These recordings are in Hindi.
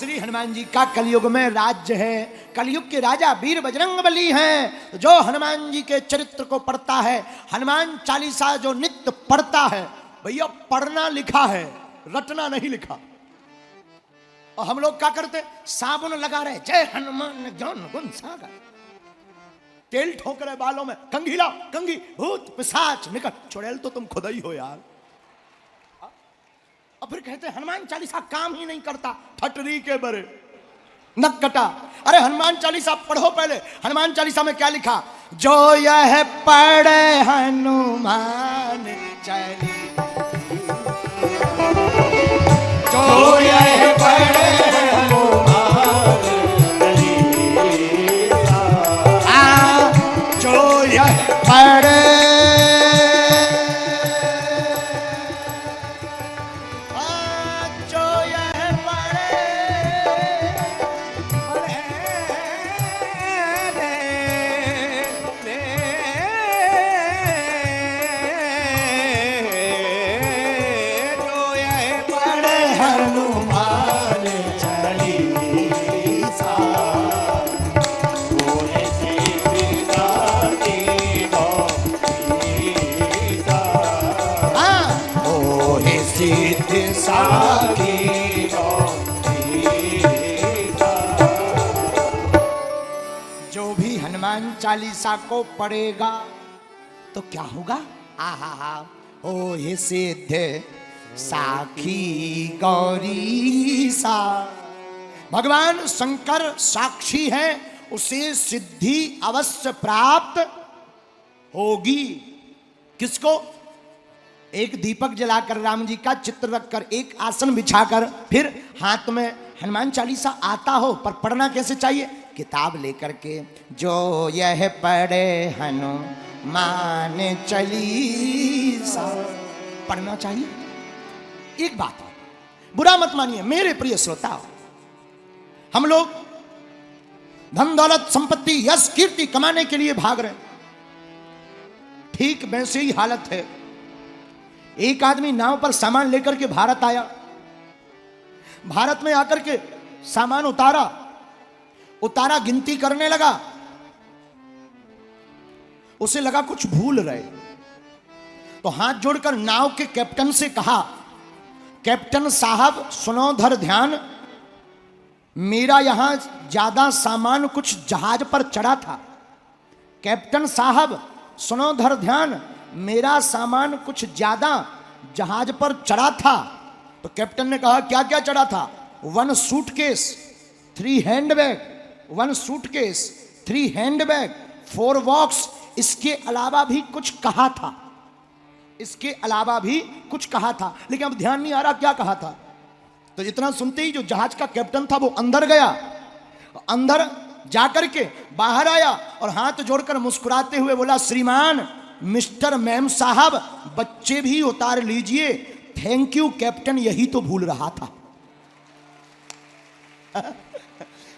श्री हनुमान जी का कलयुग में राज्य है। कलयुग के राजा वीर बजरंगबली हैं। जो हनुमान जी के चरित्र को पढ़ता है, हनुमान चालीसा जो नित्य पढ़ता है, भैया पढ़ना लिखा है, रटना नहीं लिखा। और हम लोग क्या करते, साबुन लगा रहे, जय हनुमान ज्ञान गुण सागर, तेल ठोक रहे बालों में, कंघी लाओ कंघी, भूत पिशाच निकट, चुड़ैल तो तुम खुद ही हो यार। और फिर कहते हनुमान चालीसा काम ही नहीं करता, ठटरी के बरे नक कटा। अरे हनुमान चालीसा पढ़ो पहले। हनुमान चालीसा में क्या लिखा, जो यह पढ़े हनुमान चालीसा, जो यह पढ़े हनुमान चालीसा, जो यह पढ़े, जो भी हनुमान चालीसा को पढ़ेगा तो क्या होगा, आहा ओ हे सिद्ध साखी गौरी सा। भगवान शंकर साक्षी है, उसे सिद्धि अवश्य प्राप्त होगी। किसको? एक दीपक जलाकर, राम जी का चित्र रखकर, एक आसन बिछाकर, फिर हाथ में हनुमान चालीसा आता हो, पर पढ़ना कैसे चाहिए, किताब लेकर के, जो यह पढ़े हनुमान चालीसा, पढ़ना चाहिए। एक बात है, बुरा मत मानिए मेरे प्रिय श्रोता, हम लोग धन दौलत संपत्ति यश कीर्ति कमाने के लिए भाग रहे, ठीक वैसे ही हालत है। एक आदमी नाव पर सामान लेकर के भारत आया, भारत में आकर के सामान उतारा, गिनती करने लगा, उसे लगा कुछ भूल रहे, तो हाथ जोड़कर नाव के कैप्टन से कहा, कैप्टन साहब सुनो धर ध्यान, मेरा यहां ज्यादा सामान कुछ जहाज पर चढ़ा था। कैप्टन साहब सुनो धर ध्यान, मेरा सामान कुछ ज्यादा जहाज पर चढ़ा था। तो कैप्टन ने कहा क्या क्या चढ़ा था? 1 suitcase, 3 handbag, 1 suitcase, 3 handbag, 4 box, इसके अलावा भी कुछ कहा था, इसके अलावा भी कुछ कहा था, लेकिन अब ध्यान नहीं आ रहा क्या कहा था। तो इतना सुनते ही जो जहाज का कैप्टन था वो अंदर गया, अंदर जाकर के बाहर आया और हाथ जोड़कर मुस्कुराते हुए बोला, श्रीमान मिस्टर मैम साहब बच्चे भी उतार लीजिए, थैंक यू कैप्टन, यही तो भूल रहा था।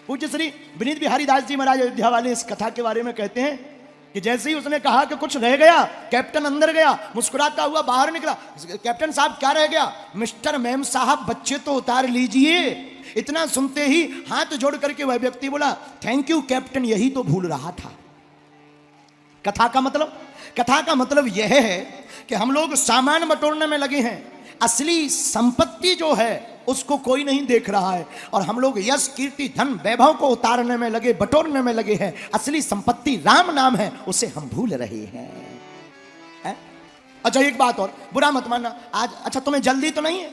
पूज्य श्री विनीत बिहारी दास जी महाराज अयोध्या वाले इस कथा के बारे में कहते हैं कि जैसे ही उसने कहा कि कुछ रह गया, कैप्टन अंदर गया, मुस्कुराता हुआ बाहर निकला, कैप्टन साहब क्या रह गया? मिस्टर मैम साहब बच्चे तो उतार लीजिए। इतना सुनते ही हाथ जोड़ करके वह व्यक्ति बोला, थैंक यू कैप्टन, यही तो भूल रहा था। कथा का मतलब यह है कि हम लोग सामान बटोरने में लगे हैं, असली संपत्ति जो है उसको कोई नहीं देख रहा है, और हम लोग यश कीर्ति धन वैभव को उतारने में लगे, बटोरने में लगे हैं। असली संपत्ति राम नाम है, उसे हम भूल रहे हैं, है? अच्छा एक बात और, बुरा मत मानना आज, अच्छा तुम्हें जल्दी तो नहीं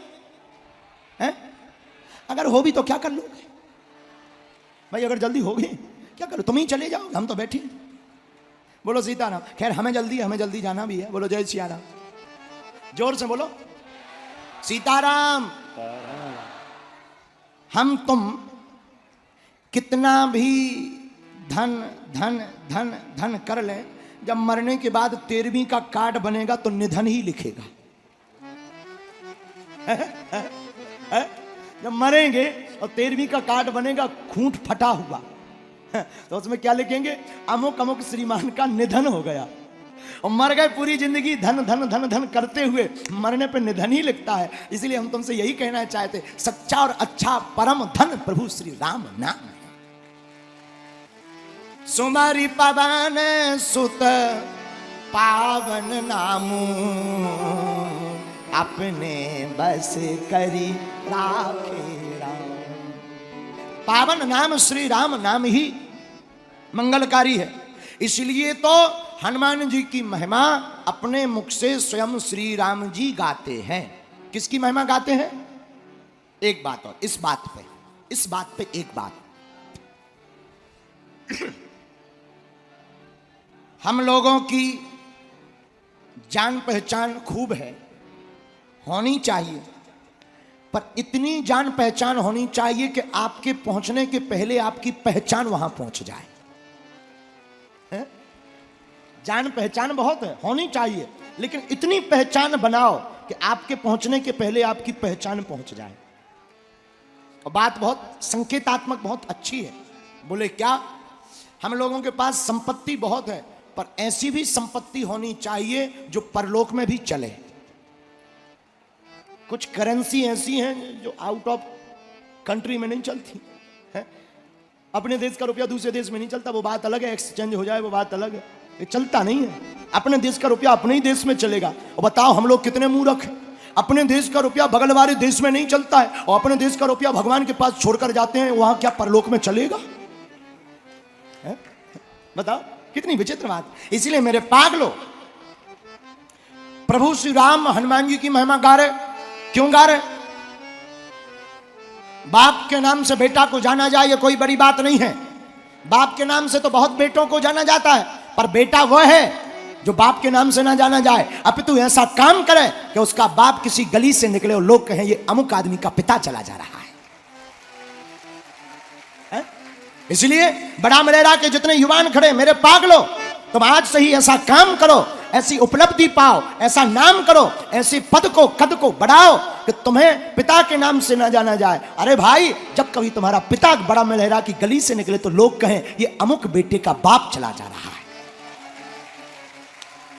है? अगर हो भी तो क्या कर लोगे भाई? अगर जल्दी होगी क्या करो, तुम ही चले जाओ, हम तो बैठे। बोलो सीताराम। खैर हमें जल्दी जाना भी है, बोलो जय सिया राम, जोर से बोलो सीताराम। हम तुम कितना भी धन धन धन धन कर लें, जब मरने के बाद 13वीं का कार्ड बनेगा तो निधन ही लिखेगा। जब मरेंगे और 13वीं का कार्ड बनेगा खूंट फटा हुआ, तो उसमें क्या लिखेंगे? अमुक अमुक श्रीमान का निधन हो गया। और मर गए, पूरी जिंदगी धन धन धन धन करते हुए मरने पे निधन ही लिखता है। इसलिए हम तुमसे यही कहना चाहते, सच्चा और अच्छा परम धन प्रभु श्री राम नाम है। सुमरि पवन सुत पावन नामू, अपने बस करी राखे राम। पावन नाम श्री राम नाम ही मंगलकारी है। इसलिए तो हनुमान जी की महिमा अपने मुख से स्वयं श्री राम जी गाते हैं। किसकी महिमा गाते हैं? एक बात और, इस बात पे एक बात, हम लोगों की जान पहचान खूब है, होनी चाहिए, पर इतनी जान पहचान होनी चाहिए कि आपके पहुंचने के पहले आपकी पहचान वहां पहुंच जाए। है? जान पहचान बहुत है, होनी चाहिए, लेकिन इतनी पहचान बनाओ कि आपके पहुंचने के पहले आपकी पहचान पहुंच जाए। और बात बहुत संकेतात्मक, बहुत अच्छी है। बोले क्या? हम लोगों के पास संपत्ति बहुत है, पर ऐसी भी संपत्ति होनी चाहिए जो परलोक में भी चले। कुछ करेंसी ऐसी हैं जो आउट ऑफ कंट्री में नहीं चलती है। अपने देश का रुपया दूसरे देश में नहीं चलता, वो बात अलग है, एक्सचेंज हो जाए वो बात अलग है, ये चलता नहीं है। अपने देश का रुपया अपने ही देश में चलेगा। और बताओ हम लोग कितने मूर्ख हैं, अपने देश का रुपया बगल वाले देश में नहीं चलता है, और अपने देश का रुपया भगवान के पास छोड़कर जाते हैं, वहां क्या परलोक में चलेगा? है? बताओ कितनी विचित्र बात। इसीलिए मेरे पागलो, प्रभु श्री राम हनुमान जी की महिमा गा रहे। क्यों गा रहे? बाप के नाम से बेटा को जाना जाए ये कोई बड़ी बात नहीं है। बाप के नाम से तो बहुत बेटों को जाना जाता है, पर बेटा वह है जो बाप के नाम से ना जाना जाए, अपितु ऐसा काम करे कि उसका बाप किसी गली से निकले और लोग कहें ये अमुक आदमी का पिता चला जा रहा है। इसलिए बड़ा मलेरा के जितने युवान खड़े, मेरे पागलो, तुम आज से ही ऐसा काम करो, ऐसी उपलब्धि पाओ, ऐसा नाम करो, ऐसे पद को कद को बढ़ाओ कि तुम्हें पिता के नाम से ना जाना जाए। अरे भाई, जब कभी तुम्हारा पिता बड़ा मलेरा की गली से निकले तो लोग कहें ये अमुक बेटे का बाप चला जा रहा है।